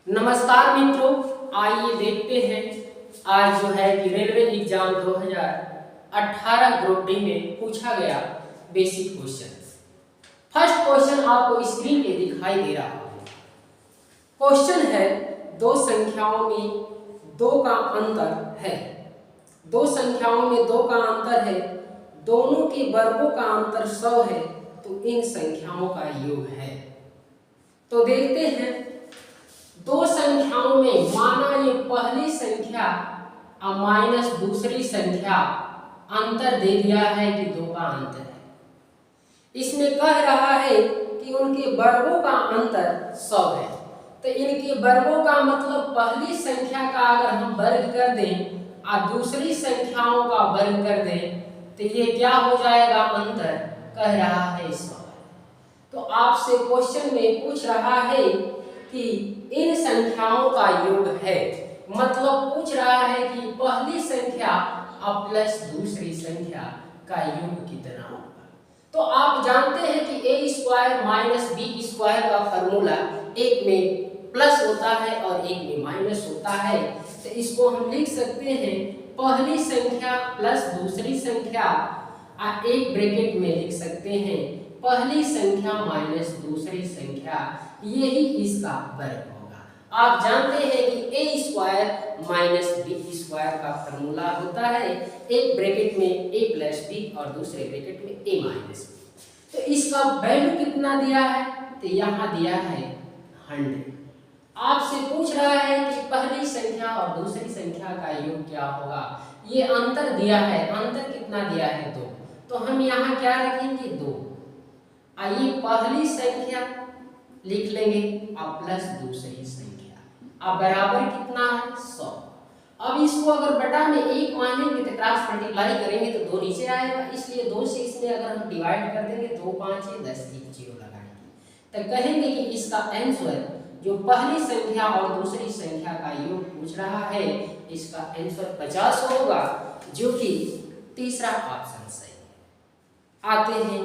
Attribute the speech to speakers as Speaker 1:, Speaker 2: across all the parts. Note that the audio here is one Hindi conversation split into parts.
Speaker 1: नमस्कार मित्रों, आइए देखते हैं आज जो है कि रेलवे एग्जाम 2018 ग्रुप डी में पूछा गया बेसिक क्वेश्चन। फर्स्ट क्वेश्चन आपको स्क्रीन पे दिखाई दे रहा है। क्वेश्चन है दो संख्याओं में दो का अंतर है। दो संख्याओं में दो का अंतर है, दोनों के वर्गों का अंतर 100 है, तो इन संख्याओं का योग है। तो देखते हैं, दो संख्याओं में माना ये पहली संख्या और माइनस दूसरी संख्या, अंतर दे दिया है कि दो का अंतर है। इसमें कह रहा है कि उनके वर्गों का अंतर 100 है। तो इनके वर्गों का मतलब पहली संख्या का अगर हम वर्ग कर दें और दूसरी संख्याओं का वर्ग कर दें तो ये क्या हो जाएगा, अंतर कह रहा है 100। तो आपसे क्वेश्चन में पूछ रहा है कि इन संख्याओं का योग है, मतलब पूछ रहा है कि पहली संख्या और प्लस दूसरी संख्या का योग कितना होगा। तो आप जानते हैं कि ए स्क्वायर माइनस बी स्क्वायर का फॉर्मूला एक में प्लस होता है और एक में माइनस होता है। तो इसको हम लिख सकते हैं पहली संख्या प्लस दूसरी संख्या, और एक ब्रैकेट में लिख सकते हैं पहली संख्या माइनस दूसरी संख्या, यही इसका वर्ग होगा। आप जानते हैं कि ए स्क्वायर माइनस बी स्क्वायर का फॉर्मूला होता है एक ब्रैकेट में ए प्लस बी और दूसरे ब्रैकेट में ए माइनस बी। तो इसका वैल्यू कितना दिया है, तो यहाँ दिया है 100। आपसे पूछ रहा है कि पहली संख्या और दूसरी संख्या का योग क्या होगा। ये अंतर दिया है, अंतर कितना दिया है 2, तो हम यहाँ क्या रखेंगे 2। आइए पहली संख्या लिख लेंगे और प्लस दूसरी संख्या, अब बराबर कितना है 100। अब इसको अगर बटा में 1 मानेंगे तो क्रॉस मल्टीप्लाई करेंगे तो 2 नीचे आएगा, इसलिए 2 से इसमें अगर हम डिवाइड कर देंगे 2 5 10 1 0 लगाएंगे तो कहेंगे कि इसका आंसर जो पहली संख्या और दूसरी संख्या का योग पूछ रहा है, इसका आंसर 50 होगा, जो कि तीसरा ऑप्शन सही है। आते हैं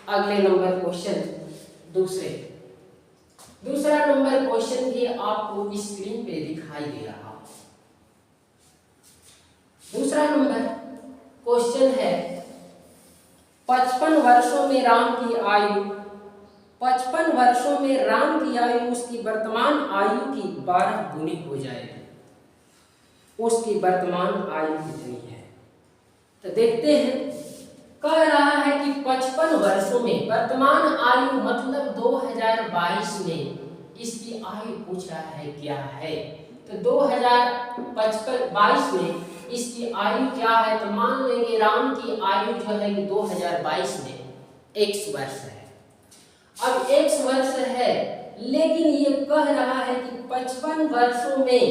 Speaker 1: अगले नंबर क्वेश्चन, दूसरा नंबर क्वेश्चन भी आपको स्क्रीन पे दिखाई दे रहा है। दूसरा नंबर क्वेश्चन है 55 वर्षों में राम की आयु, 55 वर्षों में राम की आयु उसकी वर्तमान आयु की 12 गुनी हो जाएगी। उसकी वर्तमान आयु कितनी है, तो देखते हैं। कह रहा है कि 55 वर्षों में वर्तमान आयु मतलब 2022 में इसकी आयु पूछ रहा है क्या है। तो 2022 में इसकी आयु क्या है, तो मान लेंगे राम की आयु जो है कि 2022 में x वर्ष है। अब x वर्ष है, लेकिन ये कह रहा है कि 55 वर्षों में,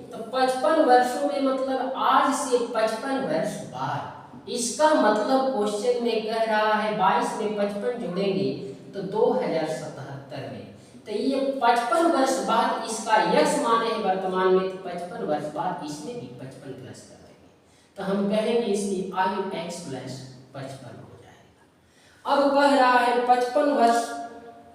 Speaker 1: तो 55 वर्षों में मतलब आज से 55 वर्ष बाद। इसका मतलब क्वेश्चन में कह रहा है 22 में 55 जोड़ेंगे तो 2077 में, तो ये 55 वर्ष बाद इसका यक्ष माने है वर्तमान में, तो 55 वर्ष बाद इसमें भी 55 प्लस कर देंगे तो हम कहेंगे इसकी आयु x प्लस 55 हो जाएगा। अब कह रहा है 55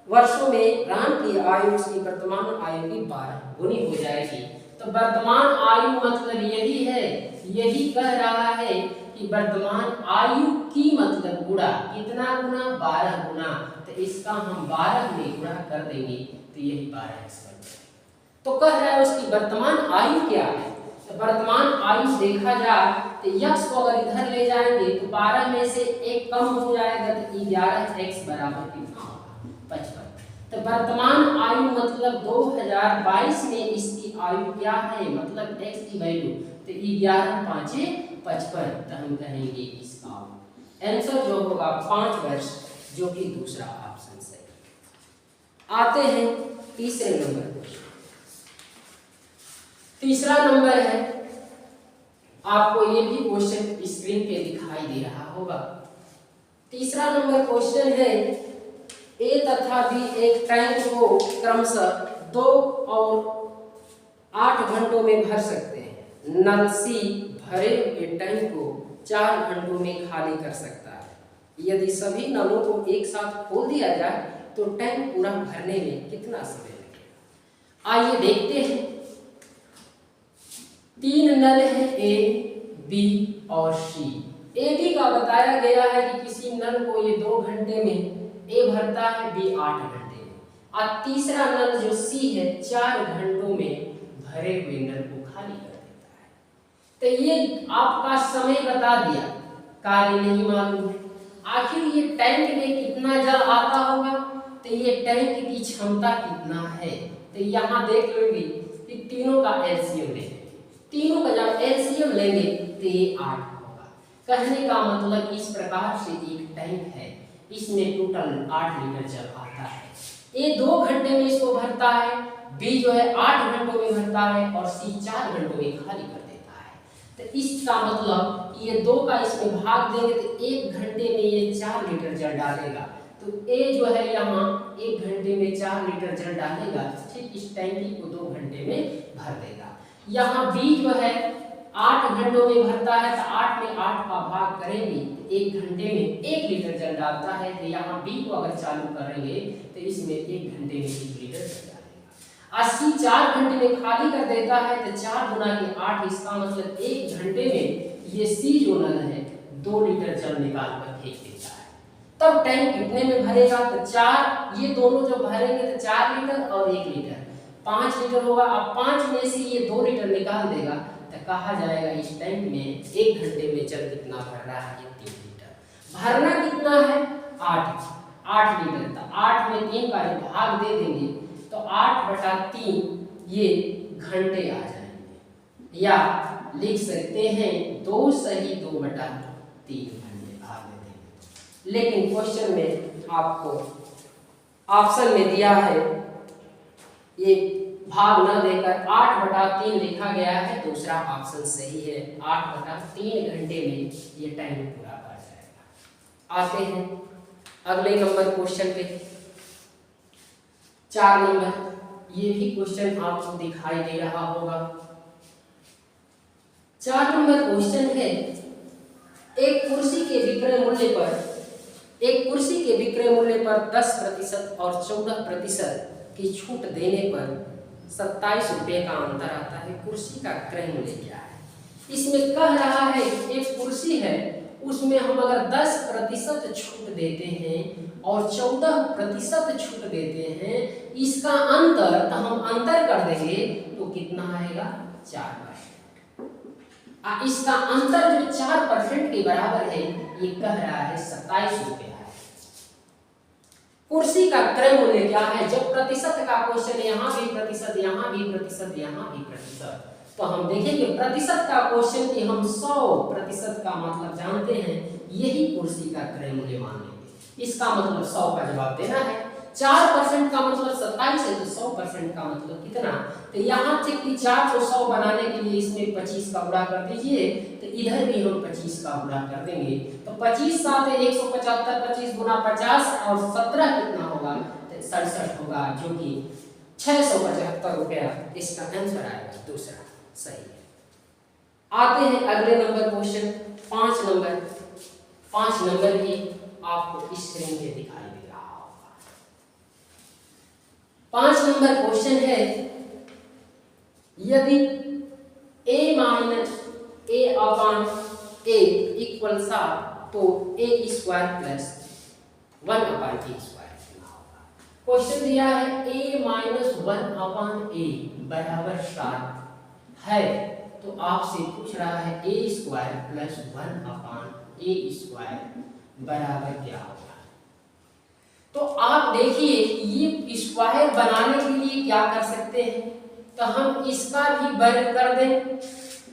Speaker 1: वर्षों में राम की आयु उसकी वर्तमान आयु की 12 गुनी हो जाएगी। तो वर्तमान आयु मतलब यही है, यही कह रहा है कि वर्तमान आयु की मतलब गुणा, कितना गुना 12 गुना, तो इसका हम 12 में गुणा कर देंगे तो यही 12x बन जाएगा। तो कह रहा है उसकी वर्तमान आयु क्या है, तो वर्तमान आयु देखा जाए तो यक्ष को अगर इधर ले जाएंगे तो 12 में से 1 कम हो जाएगा तो 11x बराबर कितना होगा 55। तो वर्तमान आयु मतलब 2022 में इसकी आयु क्या है, मतलब x की वैल्यू, तो 11 5 55, तो हम कहेंगे इसका आंसर जो होगा 5 वर्ष, जो कि दूसरा ऑप्शन सही। आते हैं तीसरे नंबर पर। तीसरा नंबर है, आपको ये भी क्वेश्चन स्क्रीन पे दिखाई दे रहा होगा। तीसरा नंबर क्वेश्चन है ए तथा बी एक टैंक को क्रमशः 2 और 8 घंटों में भर सकते हैं। नल सी भरे हुए टैंक को 4 घंटों में खाली कर सकता है। यदि सभी नलों को एक साथ खोल दिया जाए तो टैंक पूरा भरने में कितना समय लगेगा। आइए देखते हैं नल है ए, बी और सी। ए बी का बताया गया है कि किसी नल को ये 2 घंटे में ए भरता है, बी 8 घंटे में, और तीसरा नल जो सी है 4 घंटों में भरे हुए नल को खाली कर देता है। तो ये आपका समय बता दिया, कार्य नहीं मालूम है। आखिर ये टैंक में कितना जल आता होगा, तो ये टैंक की क्षमता कितना है, तो यहाँ देख लेंगे कि तीनों का एलसीएम लेंगे। तीनों का जब एलसीएम लेंगे तो ये 8 होगा। कहने का मतलब इस प्रकार से एक टैंक है, इसमें टोटल 8 लीटर जल आता है। ए 2 घंटे में इसको भरता है, बी जो है 8 घंटों में भरता है और सी 4 घंटों में खाली कर देता है। तो इसका मतलब ये 2 का इसमें भाग देंगे तो 1 घंटे में ये 4 लीटर जल डालेगा। तो ए जो है यहाँ 1 घंटे में 4 लीटर जल डालेगा, ठीक इस टैंकी को 2 घंटे में भर देगा। यहाँ बी जो है 8 घंटों में भरता है, तो 8 में 8 का भाग करेंगे तो 1 घंटे में 1 लीटर जल डालता है। तो यहाँ बी को अगर चालू करेंगे तो इसमें 1 घंटे में 1 लीटर जल डालेगा। 80 4 घंटे में खाली कर देता है, तो 4 गुना के 8, इसका मतलब 1 घंटे में ये सी जो नल है 2 लीटर जल निकाल कर फेंक देता है। तब टैंक कितने में भरेगा, तो 4, ये दोनों जब भरेंगे तो 4 लीटर और 1 लीटर 5 लीटर होगा। अब 5 में से ये 2 लीटर निकाल देगा, तो कहा जाएगा इस टैंक में 1 घंटे में जल कितना भर रहा है, 3 लीटर। भरना कितना है, 8 लीटर। तो 8 में 3 का भाग दे देंगे तो 8/3 ये घंटे आ जाएंगे, या लिख सकते हैं 2 सही 2/3 घंटे भाग दे देंगे। लेकिन क्वेश्चन में आपको ऑप्शन में दिया है ये भाग न देकर 8/3 लिखा गया है, दूसरा ऑप्शन सही है। 8/3 घंटे में ये टाइम पूरा कर जाएगा। आते हैं अगले नंबर क्वेश्चन पे, 4 नंबर। ये भी क्वेश्चन आपको दिखाई दे रहा होगा। 4 नंबर क्वेश्चन है, एक कुर्सी के विक्रय मूल्य पर 10% और 14% की छूट देने पर 27 रुपये का अंतर आता है। कुर्सी का क्रय मूल्य क्या है? इसमें कह रहा है एक कुर्सी है, उसमें हम अगर 10% छूट देते हैं और 14% छूट देते हैं, इसका अंतर, तो हम अंतर कर देंगे तो कितना आएगा, 4%। इसका अंतर जो 4% के बराबर है, ये कह रहा है 27 रुपये है। कुर्सी का क्रय मूल्य क्या है? जब प्रतिशत का क्वेश्चन, यहाँ भी प्रतिशत, यहाँ भी प्रतिशत, यहाँ भी प्रतिशत, तो हम देखेंगे प्रतिशत का क्वेश्चन की हम 100% का मतलब जानते हैं, यही कुर्सी का क्रय मूल्य मान लेंगे। इसका मतलब 100 का जवाब देना है। 4% का मतलब 27 है, तो 100% का मतलब कितना? तो यहाँ तक कि 4 को 100 बनाने के लिए इसमें 25 का गुणा कर दीजिए, तो इधर भी हम 25 का गुणा कर देंगे। तो 25 साथ 175, 25 गुना 50 और 17 कितना होगा, तो 67 होगा, जो कि 675 रुपया इसका आंसर आएगा, दूसरा सही है। आते हैं अगले नंबर क्वेश्चन 5 नंबर। 5 नंबर भी आपको स्क्रीन पे दिखाई दे रहा होगा। 5 नंबर क्वेश्चन है, यदि a इक्वल 7 तो a² प्लस 1/a² कितना होगा? क्वेश्चन दिया है a - 1/a बराबर 7 है, तो आपसे पूछ रहा है a² प्लस 1/a² बराबर क्या होगा? तो आप देखिए, ये स्क्वायर बनाने के लिए क्या कर सकते हैं, तो हम इसका भी वर्ग कर दें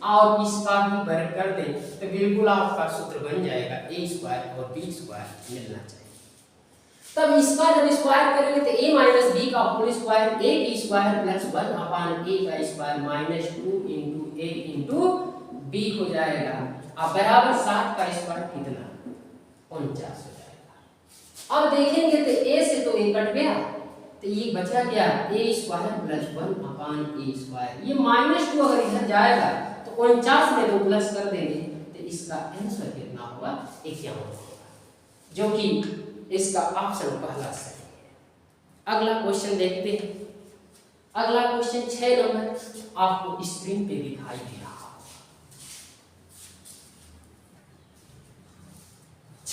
Speaker 1: और इसका भी वर्ग कर दें, तो बिल्कुल आपका सूत्र बन जाएगा a² और b² मिलना चाहिए। तब इसका जब स्क्वायर करेंगे तो a - b का whole square a² plus 1/a² minus 2 × a × b हो जाएगा, अब बराबर 7 का स्क्वायर कितना, 49 हो जाएगा। अब देखेंगे तो a से तो a कट गया, तो ये बचा क्या, a² प्लस 1/a²। ये -2 अगर इधर जाएगा तो 49 में 2 प्लस कर देंगे, तो इसका आंसर कितना होगा, 51 होगा, जो कि इसका ऑप्शन पहला सही है। अगला क्वेश्चन देखते हैं। अगला क्वेश्चन 6 नंबर आपको स्क्रीन पे दिखाई दे रहा होगा।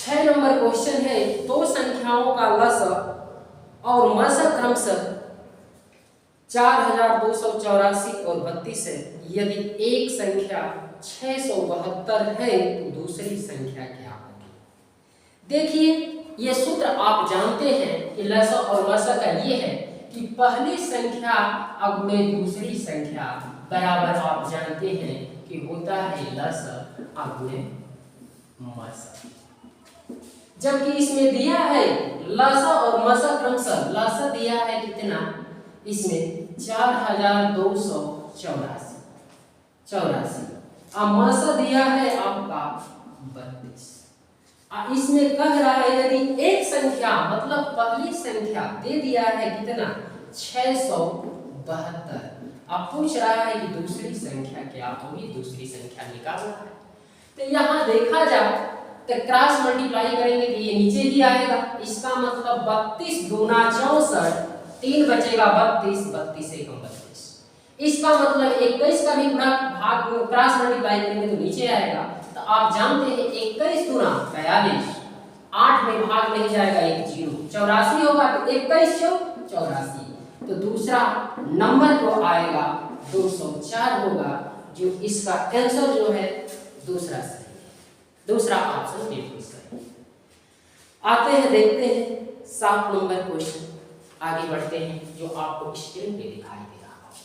Speaker 1: 6 नंबर क्वेश्चन है, दो संख्याओं का लसा और मसा क्रमशः 4284 और 32 है। यदि एक संख्या 672 है तो दूसरी संख्या क्या होगी? देखिए, ये सूत्र आप जानते हैं कि लसा और मसा का ये है कि पहली संख्या अगुणे दूसरी संख्या बराबर, आप जानते हैं कि होता है लसा अगुणे मसा। जबकि इसमें दिया है लसा और मसा क्रमशः, लसा दिया है कितना इसमें 4284 और मसा दिया है आपका 32। इसमें कह रहा है यदि एक संख्या मतलब पहली संख्या दे दिया है कितना 672, अब पूछ रहा है कि दूसरी संख्या क्या होगी, दूसरी संख्या निकालना है। तो यहाँ देखा जाए तो क्रॉस मल्टीप्लाई करेंगे तो ये नीचे ही आएगा, इसका मतलब 32 दूना 64, 3 बचेगा 32, 32 से कम 32। इसका मतलब 21 का भी गुणा भाग क्रॉस मल्टीप्लाई करेंगे तो नीचे आएगा। तो आप जानते हैं 21 दूना 42, 8 में भाग नहीं जाएगा, एक 0, 84 होगा तो 21 84। तो दूसरा नंबर जो आएगा 204 होगा, जो इसका आंसर जो है दूसरा सही है, दूसरा ऑप्शन बिल्कुल सही। आते हैं देखते हैं 7 नंबर क्वेश्चन, आगे बढ़ते हैं जो आपको स्क्रीन पे दिखाई दे रहा होगा।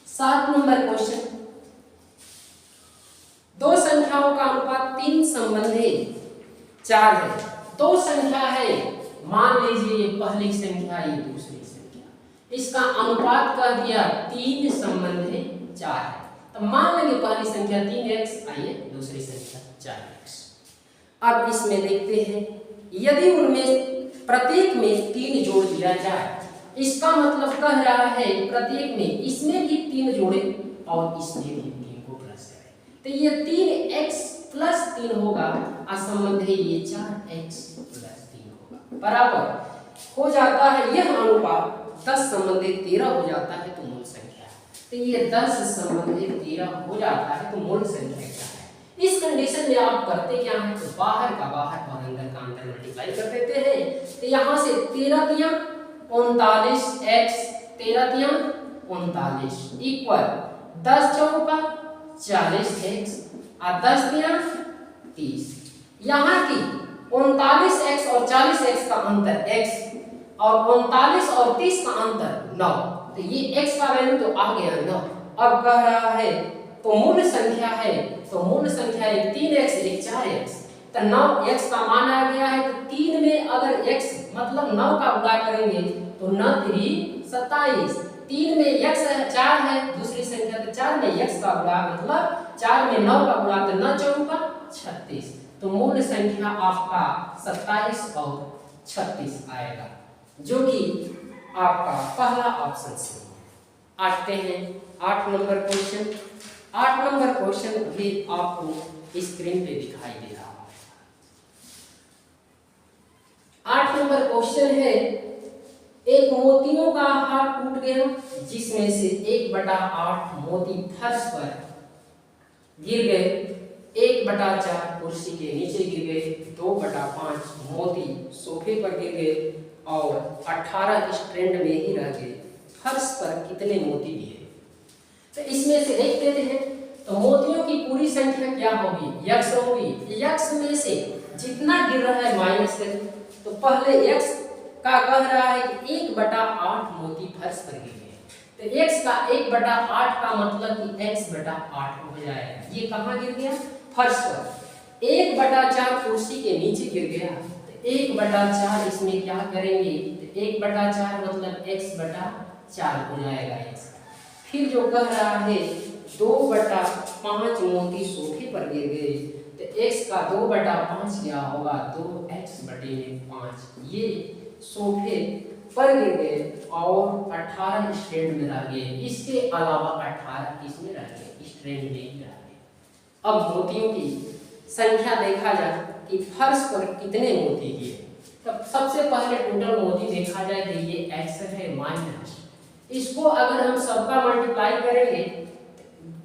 Speaker 1: 7 नंबर क्वेश्चन, दो संख्याओं का अनुपात 3 संबंधी 4 है। दो संख्या है, मान लीजिए ये पहली संख्या ये दूसरी संख्या, इसका अनुपात कर दिया 3 संबंधी 4 है। तो मान लेंगे पहली संख्या 3x, आइए दूसरी संख्या 4x। अब इसमें देखते हैं यदि उनमें प्रत्येक में 3 जोड़ दिया जाए, इसका मतलब कह रहा है प्रत्येक में इसमें भी 3 जोड़े और इसमें भी 3 को प्लस करें, तो ये 3x प्लस 3 होगा और संबंध है ये 4x प्लस 3 होगा, बराबर हो जाता है यह अनुपात 10 संबंधित 13 हो जाता है तो मूल संख्या। तो ये 10 संबंधित 13 हो जाता है तो मूल संख्या क्या है? इस कंडीशन में आप करते क्या है, तो बाहर का बाहर और अंदर का अंदर मल्टीप्लाई कर देते हैं। तो यहाँ से 13 तिया 39x, 13 तिया 39 इक्वल 10 चौका 40x और 10 तिया 30। यहाँ की 39x और 40x का अंतर x और 39 और 30 का अंतर 9, तो ये x का वैल्यू तो आ गया 9। अब कह रहा है तो मूल संख्या है, तो मूल संख्या एक 3x एक 4x, तो 9x का मान आ गया है। तो 3 में अगर x मतलब 9 का गुणा करेंगे तो 9 3 27, 3 में x 4 है दूसरी संख्या, तो 4 में x का गुणा मतलब 4 में 9 का गुणा तो 9 चौका 36, तो मूल संख्या आपका 27 और 36 आएगा, जो कि आपका पहला ऑप्शन सही है। आते हैं 8 नंबर क्वेश्चन। 8 नंबर क्वेश्चन भी आपको स्क्रीन पे दिखाई दे रहा है। 8 नंबर क्वेश्चन है, एक मोतियों का हार टूट गया जिसमें से 1/8 मोती फर्श पर गिर गए, 1/4 कुर्सी के नीचे गिर गए, 2/5 मोती सोफे पर गिर गए और 18 स्टैंड में ही रह गए। फर्श पर कितने मोती गिरे? तो इसमें से देख लेते हैं। तो मोतियों की पूरी संख्या क्या होगी? x होगी। x में से जितना गिर रहा है माइनस करें, तो पहले x का कह रहा है कि 1/8 मोती फर्श पर गिर गए, तो x का 1/8 का मतलब कि x/8 हो जाएगा। ये कहाँ गिर गया? फर्श पर। 1/4 कुर्सी के नीचे गिर गया, तो 1/4 इसमें क्या करेंगे, तो 1/4 मतलब x/4 हो जाएगा x। फिर जो कह रहा है 2/5 मोती सोफे पर गिर गए, तो x का 2/5 क्या होगा, 2x/5। ये सोफे पर गिर गए और 18 स्टैंड में रह गए, इसके अलावा 18 किसमें रह गए? स्टैंड में ही रह गए। अब मोतियों की संख्या देखा जाए कि फर्श पर कितने मोती गिरे, तब सबसे पहले टोटल मोती देखा जाए तो ये x है माइनस, इसको अगर हम सबका मल्टीप्लाई करेंगे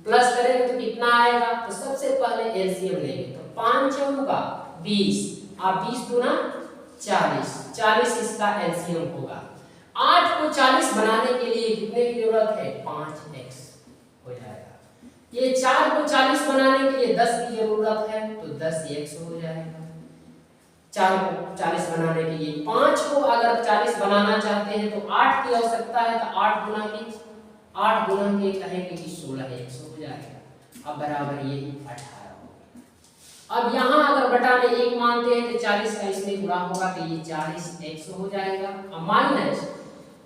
Speaker 1: प्लस करेंगे तो कितना आएगा, तो सबसे पहले एलसीएम लेंगे तो 5 चौका का 20, आप 20 गुना 40, 40 इसका एलसीएम होगा। 8 को 40 बनाने के लिए कितने की जरूरत है, 5x हो जाएगा। ये 4 को 40 बनाने के लिए 10 की जरूरत है तो 10x हो जाएगा। 4 को 40 बनाने के लिए 5 को अगर 40 बनाना चाहते हैं तो 8 की आवश्यकता है, तो 8 गुना के कहेंगे कि 16x हो जाएगा। अब बराबर ये 18 होगा। अब यहाँ अगर बटा में 1 मानते हैं तो 40 का इसमें गुणा होगा तो ये 40x हो जाएगा। अब माइनस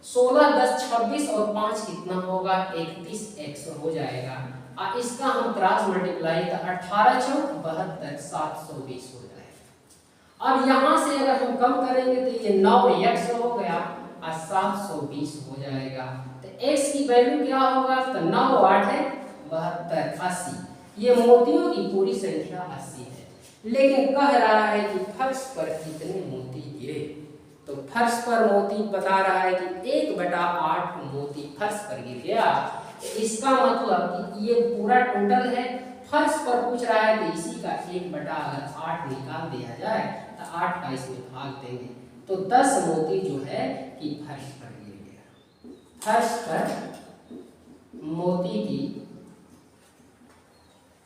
Speaker 1: 16 10 26 और 5 कितना होगा, 31x हो जाएगा। और इसका हम क्रॉस मल्टीप्लाई तो 18 चौक 72 720 हो जाएगा। अब यहाँ से अगर हम कम करेंगे तो ये 9x हो गया और 720 हो जाएगा। तो x की वैल्यू क्या होगा, तो 9 8 है 72 80। ये मोतियों की पूरी संख्या 80 है, लेकिन कह रहा है कि फर्श पर कितने मोती गिरे। तो फर्श पर मोती बता रहा है कि 1/8 मोती फर्श पर गिर गया। तो इसका मतलब कि ये पूरा टोटल है, फर्श पर पूछ रहा है तो इसी का 1/8 निकाल दिया जाए तो 8 का इसमें भाग देंगे तो 10 मोती जो है कि फर्श पर गिर गया। फर्श पर मोती की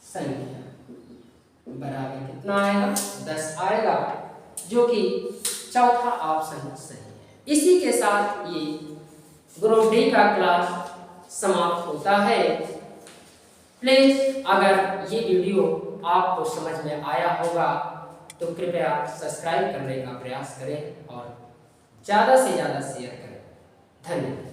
Speaker 1: संख्या बराबर कितना आएगा, 10 आएगा, जो कि चौथा ऑप्शन सही है। इसी के साथ ये ग्रुप डी का क्लास समाप्त होता है। प्लीज अगर ये वीडियो आपको समझ में आया होगा तो कृपया सब्सक्राइब करने का प्रयास करें और ज़्यादा से ज़्यादा शेयर करें। धन्यवाद।